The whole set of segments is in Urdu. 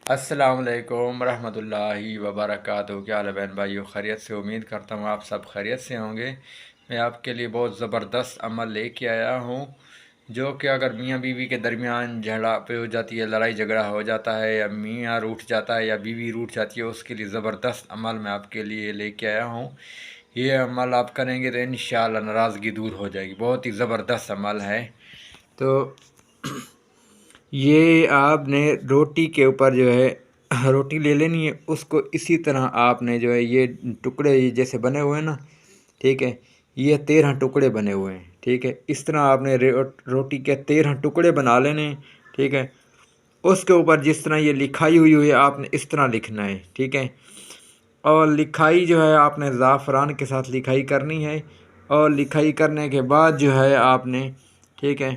السلام علیکم ورحمۃ اللہ وبرکاتہ۔ کیا حال ہے بہن بھائیو؟ خیریت سے؟ امید کرتا ہوں آپ سب خیریت سے ہوں گے۔ میں آپ کے لیے بہت زبردست عمل لے کے آیا ہوں، جو کہ اگر میاں بیوی کے درمیان جھگڑا پہ ہو جاتی ہے، لڑائی جھگڑا ہو جاتا ہے، یا میاں روٹھ جاتا ہے یا بیوی روٹھ جاتی ہے، اس کے لیے زبردست عمل میں آپ کے لیے لے کے آیا ہوں۔ یہ عمل آپ کریں گے تو انشاءاللہ ناراضگی دور ہو جائے گی۔ بہت ہی زبردست عمل ہے۔ تو یہ آپ نے روٹی کے اوپر جو ہے روٹی لے لینی ہے، اس کو اسی طرح آپ نے جو ہے یہ ٹکڑے جیسے بنے ہوئے ہیں نا، ٹھیک ہے، یہ 13 ٹکڑے بنے ہوئے ہیں، ٹھیک ہے، اس طرح آپ نے روٹی کے 13 ٹکڑے بنا لینے ہیں، ٹھیک ہے۔ اس کے اوپر جس طرح یہ لکھائی ہوئی ہے آپ نے اس طرح لکھنا ہے، ٹھیک ہے۔ اور لکھائی جو ہے آپ نے زعفران کے ساتھ لکھائی کرنی ہے، اور لکھائی کرنے کے بعد جو ہے آپ نے، ٹھیک ہے،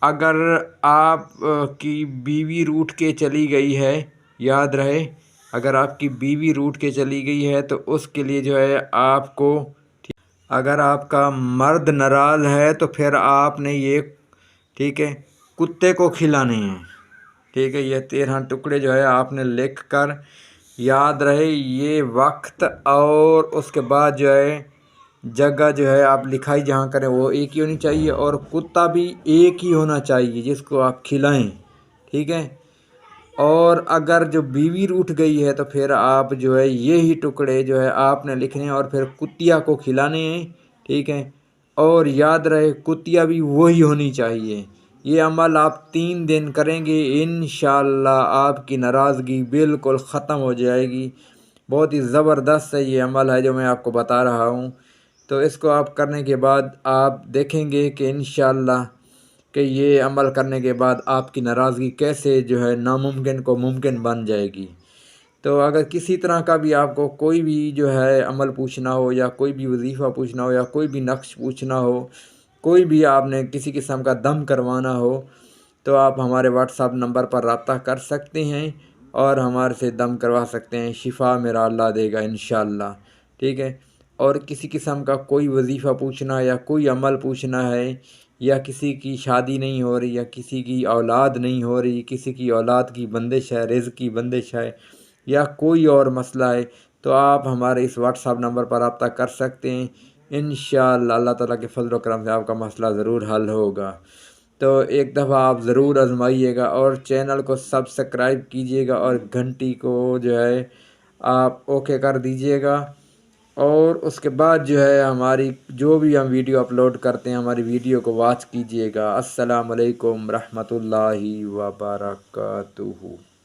اگر آپ کی بیوی روٹھ کے چلی گئی ہے، یاد رہے، اگر آپ کی بیوی روٹھ کے چلی گئی ہے تو اس کے لیے جو ہے آپ کو، اگر آپ کا مرد ناراض ہے تو پھر آپ نے یہ، ٹھیک ہے، کتے کو کھلانے ہیں، ٹھیک ہے۔ یہ 13 ٹکڑے جو ہے آپ نے لکھ کر، یاد رہے یہ وقت اور اس کے بعد جو ہے جگہ جو ہے آپ لکھائی جہاں کریں وہ ایک ہی ہونی چاہیے، اور کتا بھی ایک ہی ہونا چاہیے جس کو آپ کھلائیں، ٹھیک ہے۔ اور اگر جو بیوی روٹھ گئی ہے تو پھر آپ جو ہے یہی ٹکڑے جو ہے آپ نے لکھنے ہیں اور پھر کتیا کو کھلانے ہیں، ٹھیک ہے۔ اور یاد رہے کتیا بھی وہی ہونی چاہیے۔ یہ عمل آپ 3 دن کریں گے، انشاءاللہ آپ کی ناراضگی بالکل ختم ہو جائے گی۔ بہت ہی زبردست ہے یہ عمل ہے جو میں آپ کو بتا رہا ہوں۔ تو اس کو آپ کرنے کے بعد آپ دیکھیں گے کہ انشاءاللہ کہ یہ عمل کرنے کے بعد آپ کی ناراضگی کیسے جو ہے ناممکن کو ممکن بن جائے گی۔ تو اگر کسی طرح کا بھی آپ کو کوئی بھی جو ہے عمل پوچھنا ہو، یا کوئی بھی وظیفہ پوچھنا ہو، یا کوئی بھی نقش پوچھنا ہو، کوئی بھی آپ نے کسی قسم کا دم کروانا ہو، تو آپ ہمارے واٹس ایپ نمبر پر رابطہ کر سکتے ہیں اور ہمارے سے دم کروا سکتے ہیں۔ شفا میرا اللہ دے گا انشاءاللہ، ٹھیک ہے۔ اور کسی قسم کا کوئی وظیفہ پوچھنا یا کوئی عمل پوچھنا ہے، یا کسی کی شادی نہیں ہو رہی، یا کسی کی اولاد نہیں ہو رہی، کسی کی اولاد کی بندش ہے، رزق کی بندش ہے، یا کوئی اور مسئلہ ہے، تو آپ ہمارے اس واٹس ایپ نمبر پر رابطہ کر سکتے ہیں۔ انشاءاللہ اللہ تعالیٰ کے فضل و کرم سے آپ کا مسئلہ ضرور حل ہوگا۔ تو ایک دفعہ آپ ضرور آزمائیے گا، اور چینل کو سبسکرائب کیجیے گا، اور گھنٹی کو جو ہے آپ اوکے کر دیجیے گا۔ اور اس کے بعد جو ہے ہماری جو بھی ہم ویڈیو اپلوڈ کرتے ہیں ہماری ویڈیو کو واچ کیجیے گا۔ السلام علیکم رحمۃ اللہ وبرکاتہ۔